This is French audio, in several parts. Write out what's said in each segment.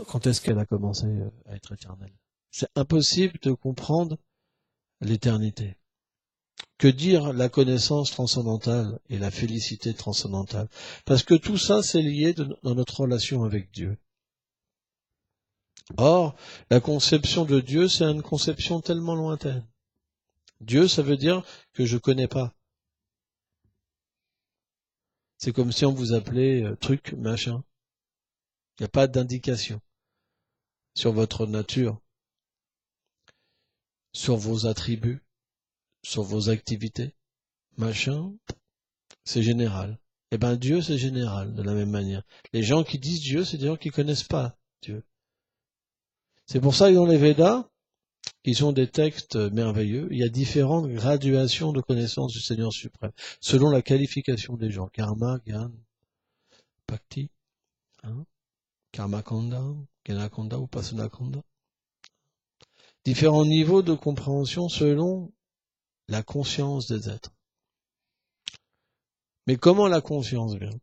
quand est-ce qu'elle a commencé à être éternelle? C'est impossible de comprendre l'éternité. Que dire la connaissance transcendantale et la félicité transcendantale? Parce que tout ça, c'est lié dans notre relation avec Dieu. Or, la conception de Dieu, c'est une conception tellement lointaine. Dieu, ça veut dire que je connais pas. C'est comme si on vous appelait truc, machin. Il n'y a pas d'indication sur votre nature, sur vos attributs, sur vos activités. Machin, c'est général. Eh ben Dieu, c'est général, de la même manière. Les gens qui disent Dieu, c'est des gens qui connaissent pas Dieu. C'est pour ça que dans les Védas, qui sont des textes merveilleux, il y a différentes graduations de connaissance du Seigneur suprême, selon la qualification des gens. Karma, Gyan, Bhakti, Karma Kanda, Gnana Kanda ou Upasana Kanda. Différents niveaux de compréhension selon la conscience des êtres. Mais comment la conscience vient?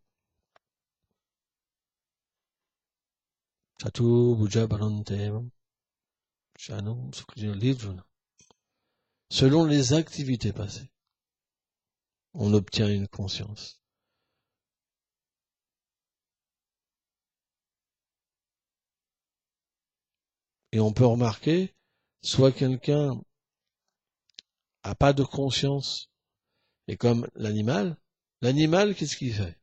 Chatu Bhuja Balantevam, Shanam Sukhjina Livjuna. Selon les activités passées, on obtient une conscience. Et on peut remarquer, soit quelqu'un n'a pas de conscience, et comme l'animal, qu'est-ce qu'il fait?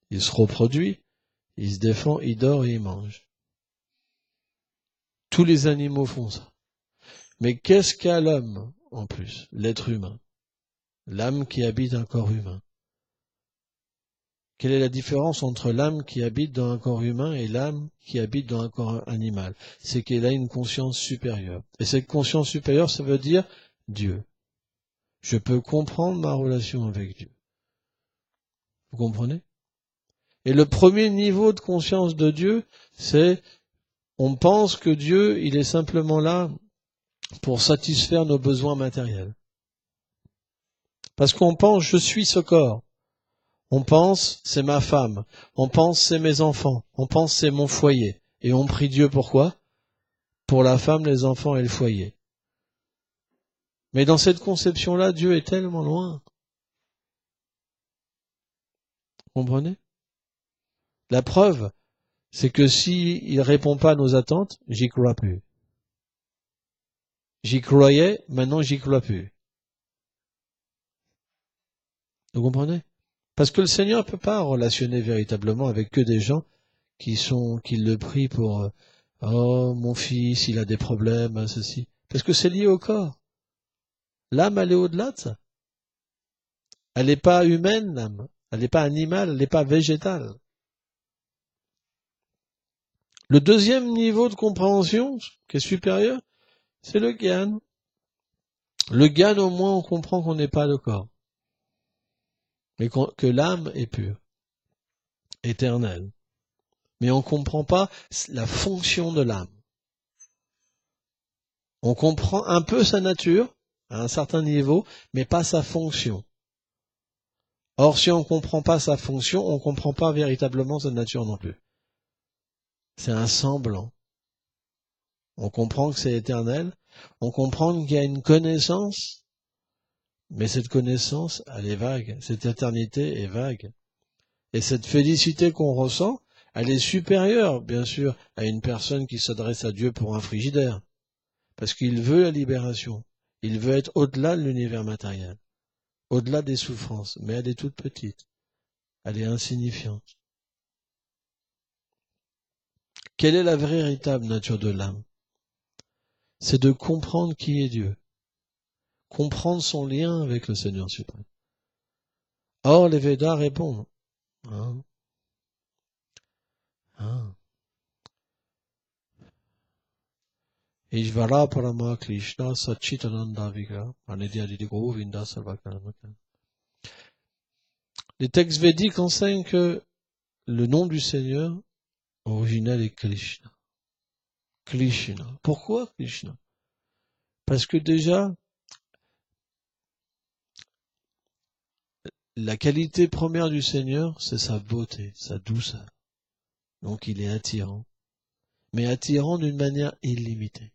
Il se reproduit, il se défend, il dort et il mange. Tous les animaux font ça. Mais qu'est-ce qu'a l'homme, en plus? L'être humain. L'âme qui habite un corps humain. Quelle est la différence entre l'âme qui habite dans un corps humain et l'âme qui habite dans un corps animal? C'est qu'elle a une conscience supérieure. Et cette conscience supérieure, ça veut dire Dieu. Je peux comprendre ma relation avec Dieu. Vous comprenez? Et le premier niveau de conscience de Dieu, c'est on pense que Dieu, il est simplement là pour satisfaire nos besoins matériels. Parce qu'on pense, je suis ce corps. On pense, c'est ma femme. On pense, c'est mes enfants. On pense, c'est mon foyer. Et on prie Dieu pourquoi? Pour la femme, les enfants et le foyer. Mais dans cette conception-là, Dieu est tellement loin. Vous comprenez? La preuve, c'est que s'il répond pas à nos attentes, j'y crois plus. J'y croyais, maintenant j'y crois plus. Vous comprenez? Parce que le Seigneur ne peut pas relationner véritablement avec que des gens qui le prient pour oh mon fils, il a des problèmes, ceci. Parce que c'est lié au corps. L'âme, elle est au-delà de ça. Elle n'est pas humaine, l'âme. Elle n'est pas animale, elle n'est pas végétale. Le deuxième niveau de compréhension, qui est supérieur, c'est le Gyan. Le Gyan, au moins, on comprend qu'on n'est pas le corps. Mais que l'âme est pure, éternelle. Mais on ne comprend pas la fonction de l'âme. On comprend un peu sa nature, à un certain niveau, mais pas sa fonction. Or, si on ne comprend pas sa fonction, on ne comprend pas véritablement sa nature non plus. C'est un semblant. On comprend que c'est éternel, on comprend qu'il y a une connaissance, mais cette connaissance, elle est vague. Cette éternité est vague. Et cette félicité qu'on ressent, elle est supérieure, bien sûr, à une personne qui s'adresse à Dieu pour un frigidaire. Parce qu'il veut la libération. Il veut être au-delà de l'univers matériel. Au-delà des souffrances. Mais elle est toute petite. Elle est insignifiante. Quelle est la véritable nature de l'âme? C'est de comprendre qui est Dieu. Comprendre son lien avec le Seigneur suprême. Or, les Védas répondent. Ishvara Parama Krishna Satchitananda Vigra Anidhyadidi Govinda Sarvakarmaka. Les textes védiques enseignent que le nom du Seigneur originel est Krishna. Krishna. Pourquoi Krishna? Parce que déjà, la qualité première du Seigneur, c'est sa beauté, sa douceur. Donc il est attirant. mais attirant d'une manière illimitée.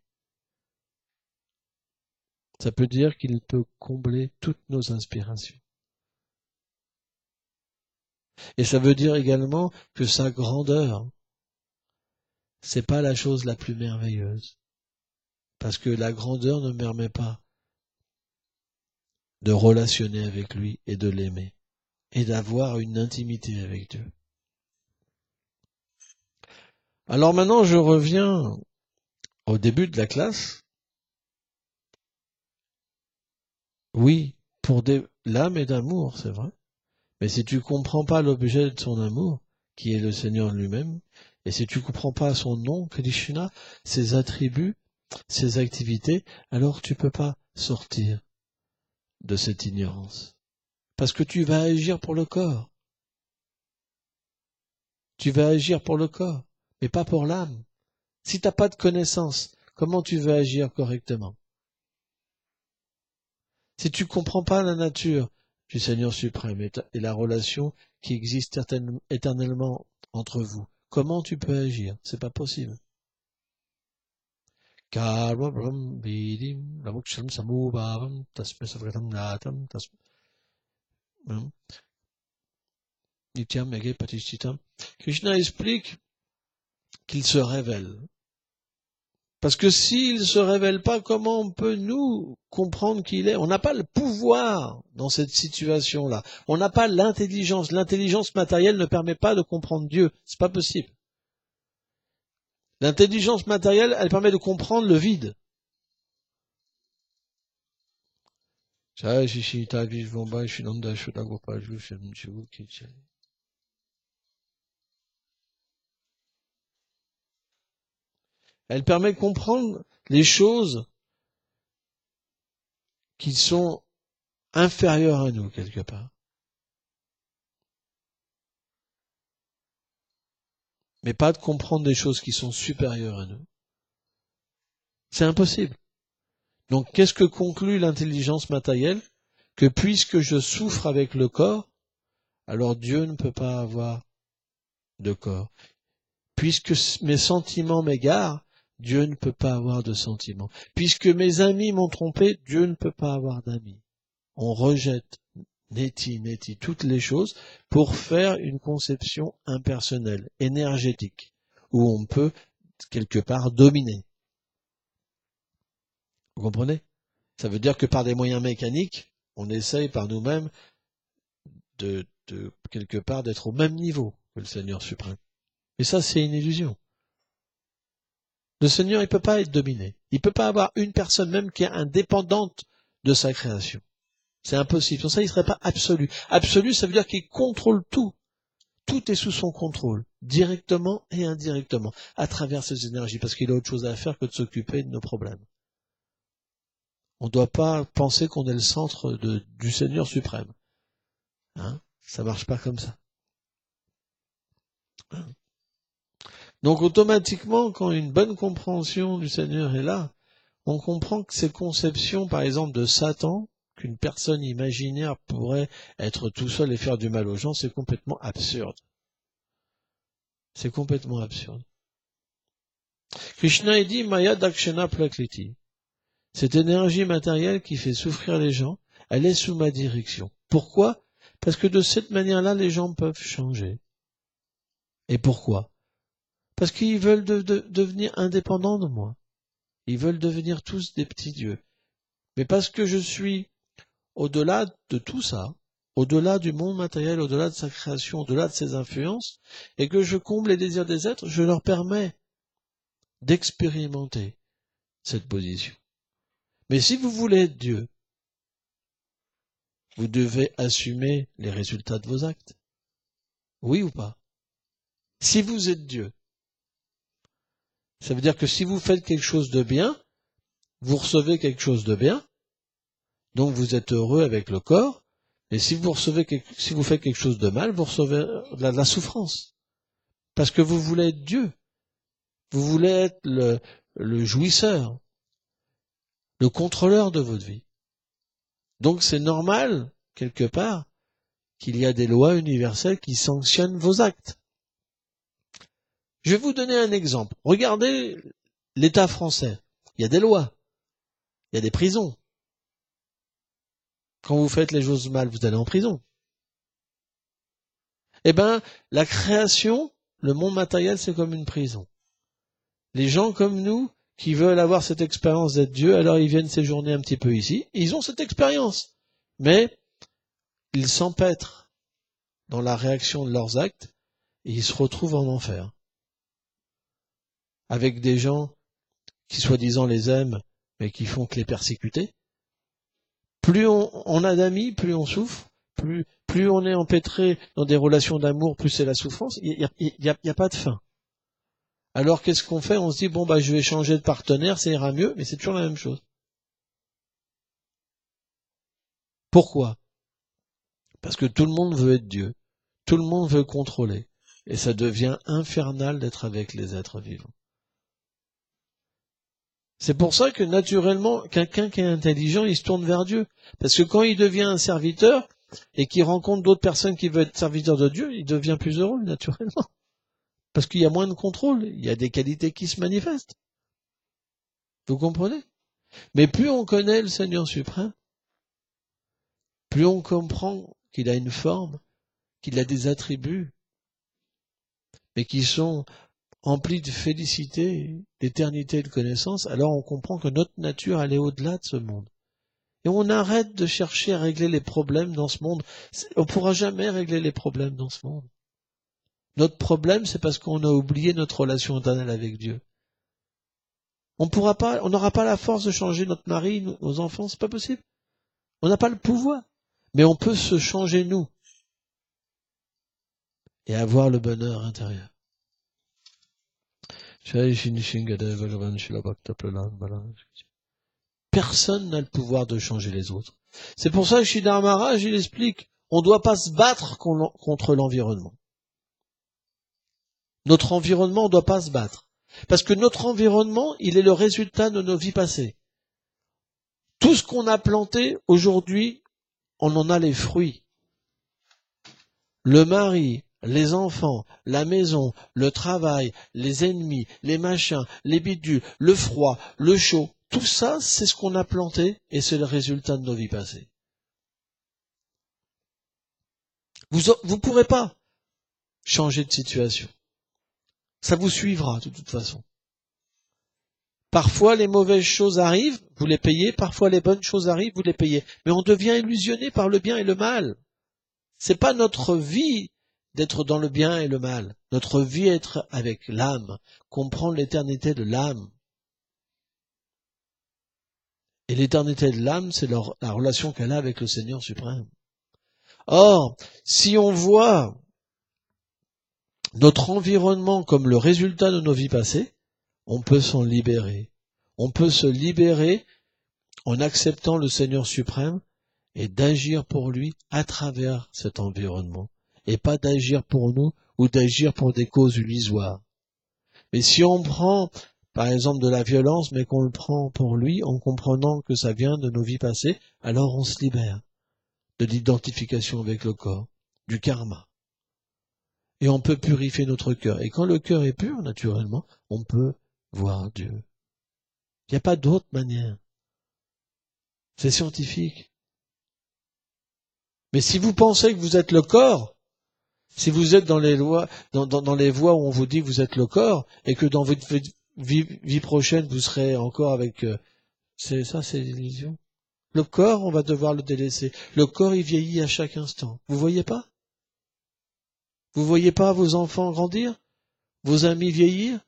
Ça peut dire qu'il peut combler toutes nos inspirations. Et ça veut dire également que sa grandeur, c'est pas la chose la plus merveilleuse. Parce que la grandeur ne permet pas de relationner avec lui et de l'aimer. Et d'avoir une intimité avec Dieu. Alors maintenant, je reviens au début de la classe. Oui, pour l'âme est d'amour, c'est vrai. Mais si tu comprends pas l'objet de son amour, qui est le Seigneur lui-même, et si tu comprends pas son nom, Krishna, ses attributs, ses activités, alors tu peux pas sortir de cette ignorance. Parce que tu vas agir pour le corps. Tu vas agir pour le corps, mais pas pour l'âme. Si t'as pas de connaissance, comment tu vas agir correctement? Si tu comprends pas la nature du Seigneur suprême et la relation qui existe éternellement entre vous, comment tu peux agir? C'est pas possible. Krishna explique qu'il se révèle. Parce que s'il ne se révèle pas, comment on peut nous comprendre qui il est? On n'a pas le pouvoir dans cette situation-là. On n'a pas l'intelligence. L'intelligence matérielle ne permet pas de comprendre Dieu. C'est pas possible. L'intelligence matérielle, elle permet de comprendre le vide. Elle permet de comprendre les choses qui sont inférieures à nous, quelque part. Mais pas de comprendre des choses qui sont supérieures à nous. C'est impossible. Donc, qu'est-ce que conclut l'intelligence matérielle? Que puisque je souffre avec le corps, alors Dieu ne peut pas avoir de corps. Puisque mes sentiments m'égarent, Dieu ne peut pas avoir de sentiments. Puisque mes amis m'ont trompé, Dieu ne peut pas avoir d'amis. On rejette neti, toutes les choses pour faire une conception impersonnelle, énergétique, où on peut quelque part dominer. Vous comprenez? Ça veut dire que par des moyens mécaniques, on essaye par nous-mêmes de quelque part d'être au même niveau que le Seigneur suprême. Et ça, c'est une illusion. Le Seigneur, il peut pas être dominé. Il peut pas avoir une personne même qui est indépendante de sa création. C'est impossible. Pour ça, il serait pas absolu. Absolu, ça veut dire qu'il contrôle tout. Tout est sous son contrôle, directement et indirectement, à travers ses énergies, parce qu'il a autre chose à faire que de s'occuper de nos problèmes. On ne doit pas penser qu'on est le centre du Seigneur suprême. Hein? Ça marche pas comme ça. Hein? Donc automatiquement, quand une bonne compréhension du Seigneur est là, on comprend que ces conceptions, par exemple, de Satan, qu'une personne imaginaire pourrait être tout seul et faire du mal aux gens, c'est complètement absurde. C'est complètement absurde. Krishna dit Maya Dakshana Prakriti. Cette énergie matérielle qui fait souffrir les gens, elle est sous ma direction. Pourquoi? Parce que de cette manière-là, les gens peuvent changer. Et pourquoi? Parce qu'ils veulent devenir indépendants de moi. Ils veulent devenir tous des petits dieux. Mais parce que je suis au-delà de tout ça, au-delà du monde matériel, au-delà de sa création, au-delà de ses influences, et que je comble les désirs des êtres, je leur permets d'expérimenter cette position. Mais si vous voulez être Dieu, vous devez assumer les résultats de vos actes. Oui ou pas? Si vous êtes Dieu, ça veut dire que si vous faites quelque chose de bien, vous recevez quelque chose de bien, donc vous êtes heureux avec le corps, et si vous faites quelque chose de mal, vous recevez de la souffrance. Parce que vous voulez être Dieu. Vous voulez être le jouisseur, le contrôleur de votre vie. Donc c'est normal, quelque part, qu'il y a des lois universelles qui sanctionnent vos actes. Je vais vous donner un exemple. Regardez l'État français. Il y a des lois. Il y a des prisons. Quand vous faites les choses mal, vous allez en prison. Eh ben, la création, le monde matériel, c'est comme une prison. Les gens comme nous, qui veulent avoir cette expérience d'être Dieu, alors ils viennent séjourner un petit peu ici. Ils ont cette expérience. Mais ils s'empêtrent dans la réaction de leurs actes et ils se retrouvent en enfer. Avec des gens qui soi-disant les aiment, mais qui font que les persécuter. Plus on a d'amis, plus on souffre, plus on est empêtré dans des relations d'amour, plus c'est la souffrance. Il y a pas de fin. Alors qu'est-ce qu'on fait? On se dit, bon, je vais changer de partenaire, ça ira mieux, mais c'est toujours la même chose. Pourquoi? Parce que tout le monde veut être Dieu. Tout le monde veut contrôler. Et ça devient infernal d'être avec les êtres vivants. C'est pour ça que naturellement, quelqu'un qui est intelligent, il se tourne vers Dieu. Parce que quand il devient un serviteur, et qu'il rencontre d'autres personnes qui veulent être serviteurs de Dieu, il devient plus heureux, naturellement. Parce qu'il y a moins de contrôle, il y a des qualités qui se manifestent. Vous comprenez? Mais plus on connaît le Seigneur suprême, plus on comprend qu'il a une forme, qu'il a des attributs, mais qui sont emplis de félicité, d'éternité et de connaissance, alors on comprend que notre nature, elle est au-delà de ce monde. Et on arrête de chercher à régler les problèmes dans ce monde. On ne pourra jamais régler les problèmes dans ce monde. Notre problème, c'est parce qu'on a oublié notre relation éternelle avec Dieu. On n'aura pas la force de changer notre mari, nos enfants, c'est pas possible. On n'a pas le pouvoir. Mais on peut se changer nous. Et avoir le bonheur intérieur. Personne n'a le pouvoir de changer les autres. C'est pour ça que Sridhar Maharaj, il explique, on ne doit pas se battre contre l'environnement. Notre environnement, on ne doit pas se battre. Parce que notre environnement, il est le résultat de nos vies passées. Tout ce qu'on a planté, aujourd'hui, on en a les fruits. Le mari, les enfants, la maison, le travail, les ennemis, les machins, les bidules, le froid, le chaud, tout ça, c'est ce qu'on a planté et c'est le résultat de nos vies passées. Vous pourrez pas changer de situation. Ça vous suivra de toute façon. Parfois, les mauvaises choses arrivent, vous les payez. Parfois, les bonnes choses arrivent, vous les payez. Mais on devient illusionné par le bien et le mal. C'est pas notre vie d'être dans le bien et le mal. Notre vie est être avec l'âme, comprendre l'éternité de l'âme. Et l'éternité de l'âme, c'est la relation qu'elle a avec le Seigneur suprême. Or, si on voit notre environnement comme le résultat de nos vies passées, on peut s'en libérer. On peut se libérer en acceptant le Seigneur suprême et d'agir pour lui à travers cet environnement. Et pas d'agir pour nous ou d'agir pour des causes illusoires. Mais si on prend, par exemple, de la violence, mais qu'on le prend pour lui en comprenant que ça vient de nos vies passées, alors on se libère de l'identification avec le corps, du karma. Et on peut purifier notre cœur. Et quand le cœur est pur, naturellement, on peut voir Dieu. Il n'y a pas d'autre manière. C'est scientifique. Mais si vous pensez que vous êtes le corps, si vous êtes dans les lois, dans les voies où on vous dit que vous êtes le corps, et que dans votre vie prochaine, vous serez encore avec... c'est l'illusion. Le corps, on va devoir le délaisser. Le corps, il vieillit à chaque instant. Vous voyez pas? Vous voyez pas vos enfants grandir? Vos amis vieillir?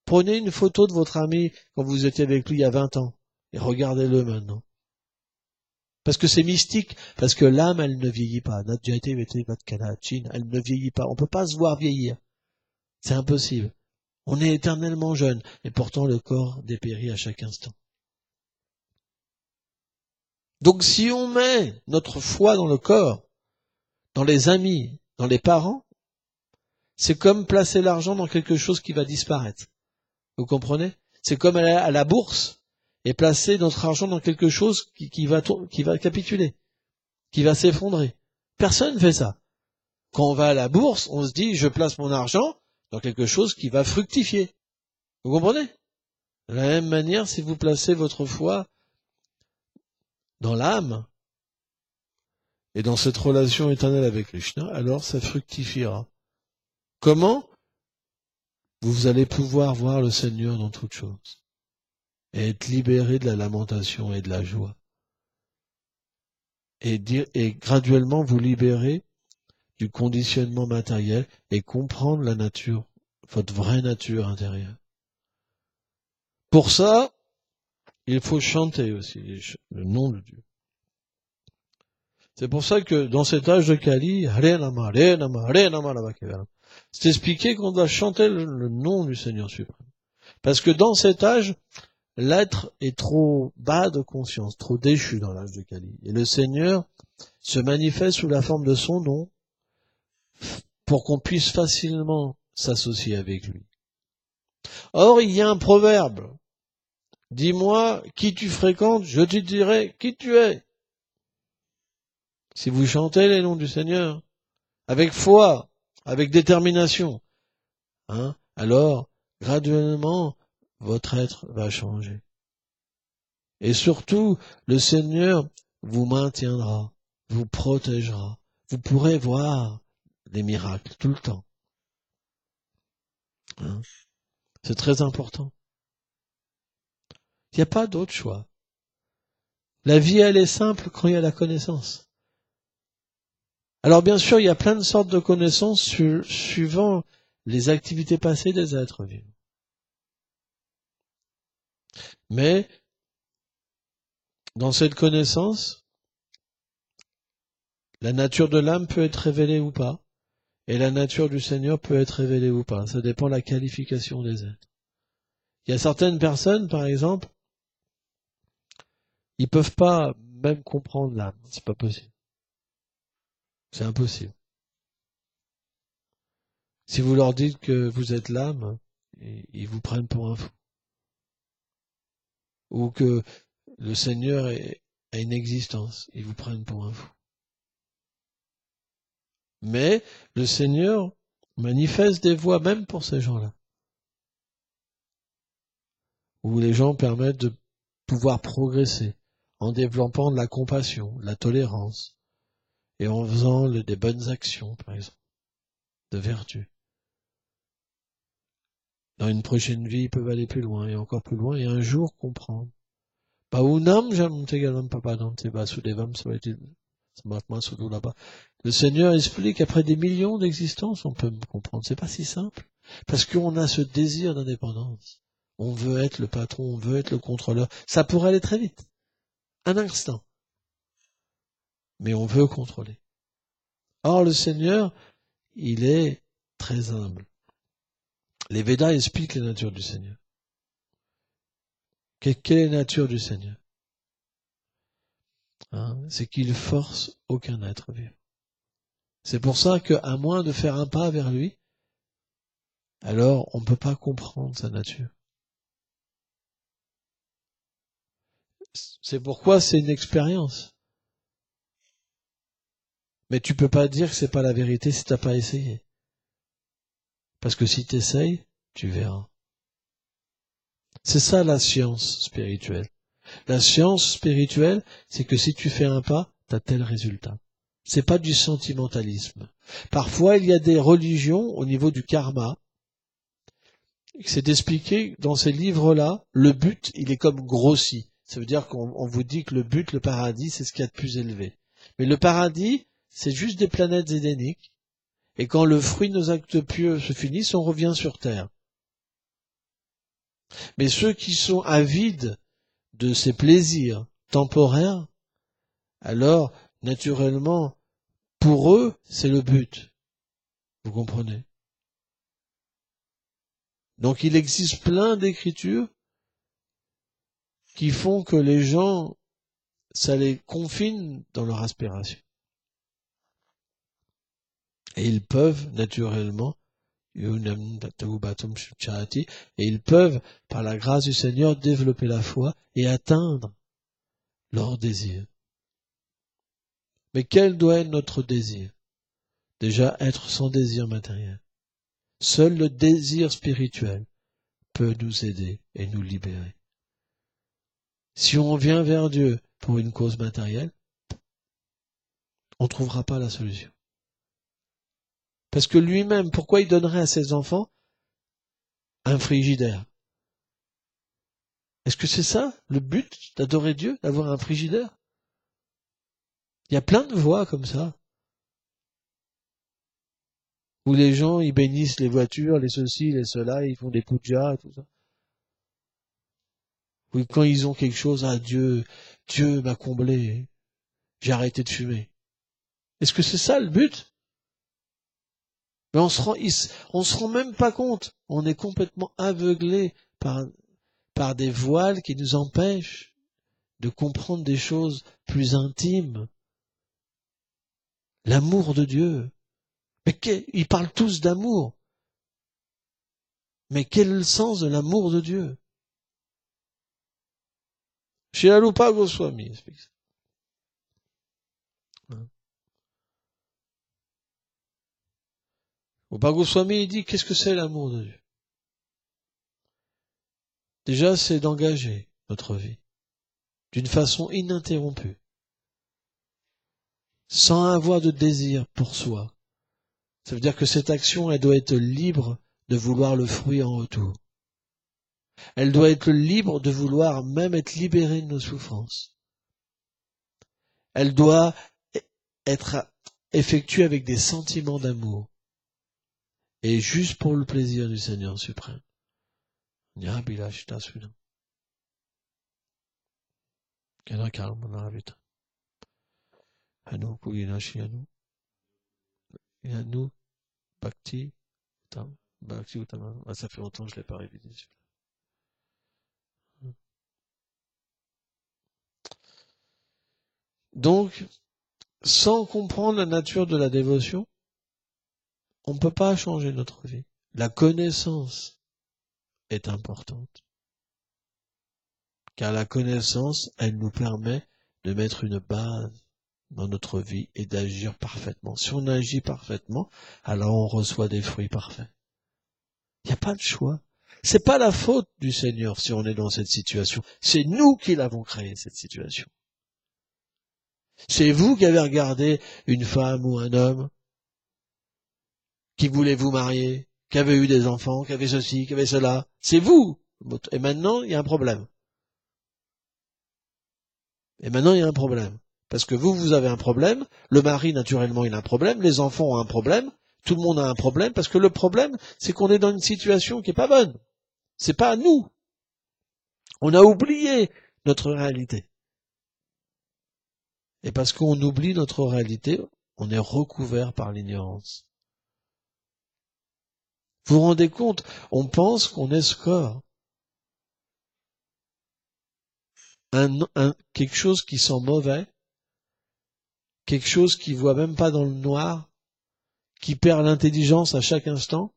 Prenez une photo de votre ami quand vous étiez avec lui il y a 20 ans, et regardez-le maintenant. Parce que c'est mystique, parce que l'âme, elle ne vieillit pas. Elle ne vieillit pas. On ne peut pas se voir vieillir. C'est impossible. On est éternellement jeune, et pourtant le corps dépérit à chaque instant. Donc si on met notre foi dans le corps, dans les amis, dans les parents, c'est comme placer l'argent dans quelque chose qui va disparaître. Vous comprenez? C'est comme aller à la bourse et placer notre argent dans quelque chose qui va capituler, qui va s'effondrer. Personne ne fait ça. Quand on va à la bourse, on se dit, je place mon argent, dans quelque chose qui va fructifier. Vous comprenez? De la même manière, si vous placez votre foi dans l'âme et dans cette relation éternelle avec Krishna, alors ça fructifiera. Comment? Vous allez pouvoir voir le Seigneur dans toutes choses et être libéré de la lamentation et de la joie. Et graduellement vous libérer du conditionnement matériel et comprendre la nature, votre vraie nature intérieure. Pour ça, il faut chanter aussi le nom de Dieu. C'est pour ça que dans cet âge de Kali, c'est expliqué qu'on doit chanter le nom du Seigneur suprême. Parce que dans cet âge, l'être est trop bas de conscience, trop déchu dans l'âge de Kali. Et le Seigneur se manifeste sous la forme de son nom pour qu'on puisse facilement s'associer avec lui. Or, il y a un proverbe. Dis-moi qui tu fréquentes, je te dirai qui tu es. Si vous chantez les noms du Seigneur, avec foi, avec détermination, alors, graduellement, votre être va changer. Et surtout, le Seigneur vous maintiendra, vous protégera. Vous pourrez voir des miracles tout le temps. C'est très important. Il n'y a pas d'autre choix. La vie, elle est simple quand il y a la connaissance. Alors bien sûr, il y a plein de sortes de connaissances suivant les activités passées des êtres vivants. Mais, dans cette connaissance, la nature de l'âme peut être révélée ou pas, et la nature du Seigneur peut être révélée ou pas. Ça dépend de la qualification des êtres. Il y a certaines personnes, par exemple, ils peuvent pas même comprendre l'âme. C'est pas possible. C'est impossible. Si vous leur dites que vous êtes l'âme, ils vous prennent pour un fou. Ou que le Seigneur a une existence, ils vous prennent pour un fou. Mais le Seigneur manifeste des voies même pour ces gens-là, où les gens permettent de pouvoir progresser en développant de la compassion, de la tolérance, et en faisant des bonnes actions, par exemple, de vertu. Dans une prochaine vie, ils peuvent aller plus loin, et encore plus loin, et un jour comprendre. Le Seigneur explique qu'après des millions d'existences, on peut me comprendre. C'est pas si simple. Parce qu'on a ce désir d'indépendance. On veut être le patron, on veut être le contrôleur. Ça pourrait aller très vite. Un instant. Mais on veut contrôler. Or, le Seigneur, il est très humble. Les Védas expliquent la nature du Seigneur. Quelle est la nature du Seigneur? C'est qu'il force aucun être vivant. C'est pour ça qu'à moins de faire un pas vers lui, alors on ne peut pas comprendre sa nature. C'est pourquoi c'est une expérience. Mais tu peux pas dire que c'est pas la vérité si t'as pas essayé. Parce que si t'essayes, tu verras. C'est ça la science spirituelle. La science spirituelle, c'est que si tu fais un pas, t'as tel résultat. C'est pas du sentimentalisme. Parfois, il y a des religions au niveau du karma. C'est d'expliquer dans ces livres-là, le but, il est comme grossi. Ça veut dire qu'on vous dit que le but, le paradis, c'est ce qu'il y a de plus élevé. Mais le paradis, c'est juste des planètes édéniques. Et quand le fruit de nos actes pieux se finit, on revient sur Terre. Mais ceux qui sont avides de ces plaisirs temporaires, alors, naturellement, pour eux, c'est le but. Vous comprenez? Donc il existe plein d'écritures qui font que les gens, ça les confine dans leur aspiration. Et ils peuvent, naturellement, et ils peuvent, par la grâce du Seigneur, développer la foi et atteindre leur désir. Mais quel doit être notre désir? Déjà, être sans désir matériel. Seul le désir spirituel peut nous aider et nous libérer. Si on vient vers Dieu pour une cause matérielle, on ne trouvera pas la solution. Parce que lui-même, pourquoi il donnerait à ses enfants un frigidaire? Est-ce que c'est ça, le but d'adorer Dieu, d'avoir un frigidaire? Il y a plein de voies comme ça, où les gens, ils bénissent les voitures, les ceci, les cela, ils font des pujas et tout ça. Oui, quand ils ont quelque chose, ah Dieu m'a comblé, j'ai arrêté de fumer. Est-ce que c'est ça le but? Mais on se rend même pas compte. On est complètement aveuglé par des voiles qui nous empêchent de comprendre des choses plus intimes. L'amour de Dieu. Mais ils parlent tous d'amour. Mais quel est le sens de l'amour de Dieu? Chez Alupa Goswami explique ça. Alupa Goswami, il dit, qu'est-ce que c'est l'amour de Dieu? Déjà, c'est d'engager notre vie d'une façon ininterrompue, sans avoir de désir pour soi. Ça veut dire que cette action, elle doit être libre de vouloir le fruit en retour. Elle doit être libre de vouloir même être libérée de nos souffrances. Elle doit être effectuée avec des sentiments d'amour et juste pour le plaisir du Seigneur suprême. Bhakti, Bhakti Uttama. Ah, ça fait longtemps que je l'ai pas révisé. Donc, sans comprendre la nature de la dévotion, on ne peut pas changer notre vie. La connaissance est importante. Car la connaissance, elle nous permet de mettre une base dans notre vie et d'agir parfaitement. Si on agit parfaitement, alors on reçoit des fruits parfaits. Il n'y a pas de choix. C'est pas la faute du Seigneur si on est dans cette situation. C'est nous qui l'avons créée, cette situation. C'est vous qui avez regardé une femme ou un homme qui voulait vous marier, qui avait eu des enfants, qui avait ceci, qui avait cela. C'est vous. Et maintenant, il y a un problème. Parce que vous avez un problème, le mari, naturellement, il a un problème, les enfants ont un problème, tout le monde a un problème, parce que le problème, c'est qu'on est dans une situation qui est pas bonne. C'est pas à nous. On a oublié notre réalité. Et parce qu'on oublie notre réalité, on est recouvert par l'ignorance. Vous vous rendez compte? On pense qu'on est score. Quelque chose qui sent mauvais, quelque chose qui voit même pas dans le noir, qui perd l'intelligence à chaque instant.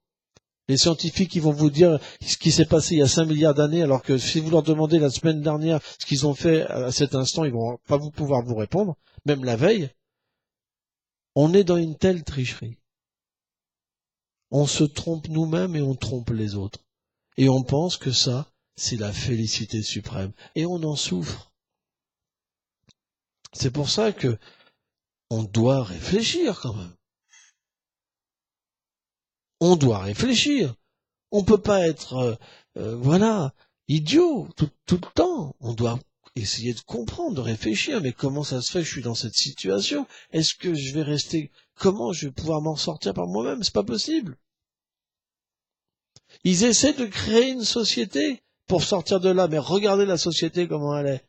Les scientifiques, ils vont vous dire ce qui s'est passé il y a 5 milliards d'années, alors que si vous leur demandez la semaine dernière ce qu'ils ont fait à cet instant, ils vont pas pouvoir vous répondre, même la veille. On est dans une telle tricherie. On se trompe nous-mêmes et on trompe les autres. Et on pense que ça, c'est la félicité suprême. Et on en souffre. C'est pour ça que on doit réfléchir quand même. On doit réfléchir. On peut pas être, idiot tout le temps. On doit essayer de comprendre, de réfléchir. Mais comment ça se fait que je suis dans cette situation? Est-ce que je vais rester? Comment je vais pouvoir m'en sortir par moi-même? C'est pas possible. Ils essaient de créer une société pour sortir de là. Mais regardez la société comment elle est.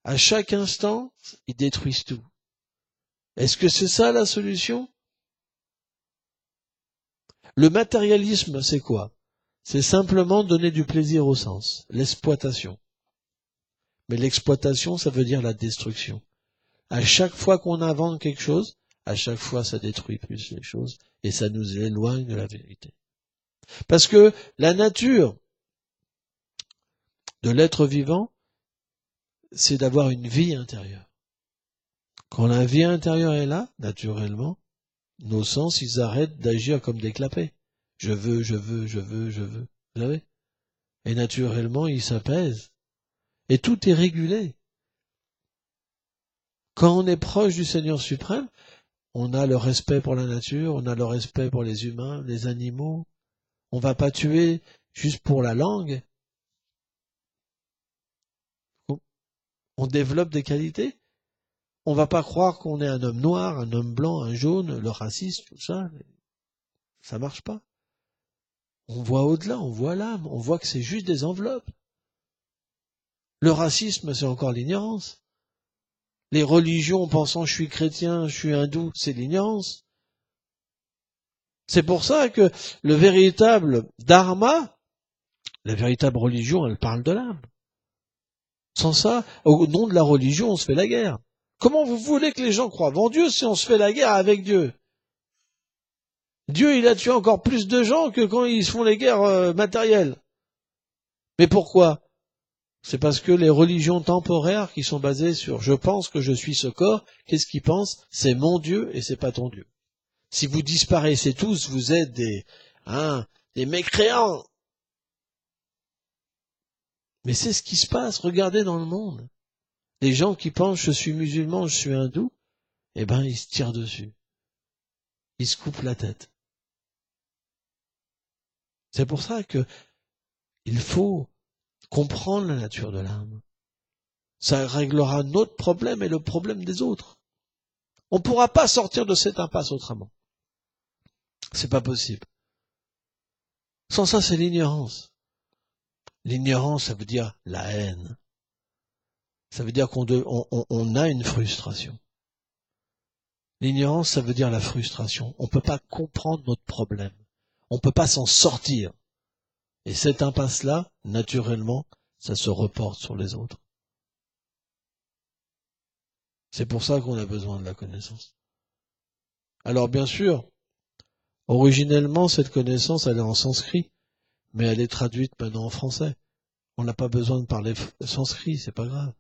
À chaque instant, ils détruisent tout. Est-ce que c'est ça la solution? Le matérialisme, c'est quoi? C'est simplement donner du plaisir au sens, l'exploitation. Mais l'exploitation, ça veut dire la destruction. À chaque fois qu'on invente quelque chose, à chaque fois ça détruit plus les choses et ça nous éloigne de la vérité. Parce que la nature de l'être vivant, c'est d'avoir une vie intérieure. Quand la vie intérieure est là, naturellement, nos sens, ils arrêtent d'agir comme des clapets. Je veux, je veux, je veux, je veux. Vous savez? Et naturellement, ils s'apaisent. Et tout est régulé. Quand on est proche du Seigneur suprême, on a le respect pour la nature, on a le respect pour les humains, les animaux. On va pas tuer juste pour la langue. On développe des qualités. On va pas croire qu'on est un homme noir, un homme blanc, un jaune, le racisme, tout ça. Ça marche pas. On voit au-delà, on voit l'âme, on voit que c'est juste des enveloppes. Le racisme, c'est encore l'ignorance. Les religions, pensant je suis chrétien, je suis hindou, c'est l'ignorance. C'est pour ça que le véritable dharma, la véritable religion, elle parle de l'âme. Sans ça, au nom de la religion, on se fait la guerre. Comment vous voulez que les gens croient en Dieu si on se fait la guerre avec Dieu? Dieu, il a tué encore plus de gens que quand ils se font les guerres matérielles. Mais pourquoi? C'est parce que les religions temporaires qui sont basées sur je pense que je suis ce corps, qu'est-ce qu'ils pensent? C'est mon Dieu et c'est pas ton Dieu. Si vous disparaissez tous, vous êtes des mécréants. Mais c'est ce qui se passe, regardez dans le monde. Les gens qui pensent je suis musulman, je suis hindou, eh ben ils se tirent dessus. Ils se coupent la tête. C'est pour ça que il faut comprendre la nature de l'âme. Ça réglera notre problème et le problème des autres. On ne pourra pas sortir de cette impasse autrement. C'est pas possible. Sans ça, c'est l'ignorance. L'ignorance, ça veut dire la haine. Ça veut dire qu'on a une frustration. L'ignorance, ça veut dire la frustration. On ne peut pas comprendre notre problème. On ne peut pas s'en sortir. Et cette impasse-là, naturellement, ça se reporte sur les autres. C'est pour ça qu'on a besoin de la connaissance. Alors bien sûr, originellement, cette connaissance, elle est en sanskrit, mais elle est traduite maintenant en français. On n'a pas besoin de parler sanskrit, c'est pas grave.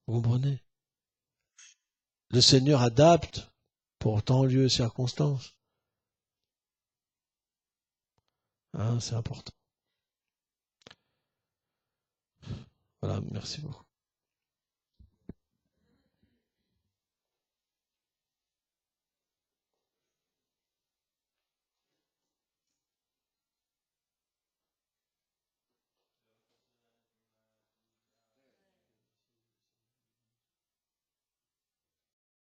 Vous comprenez? Le Seigneur adapte pour temps, lieu et circonstances. C'est important. Voilà, merci beaucoup.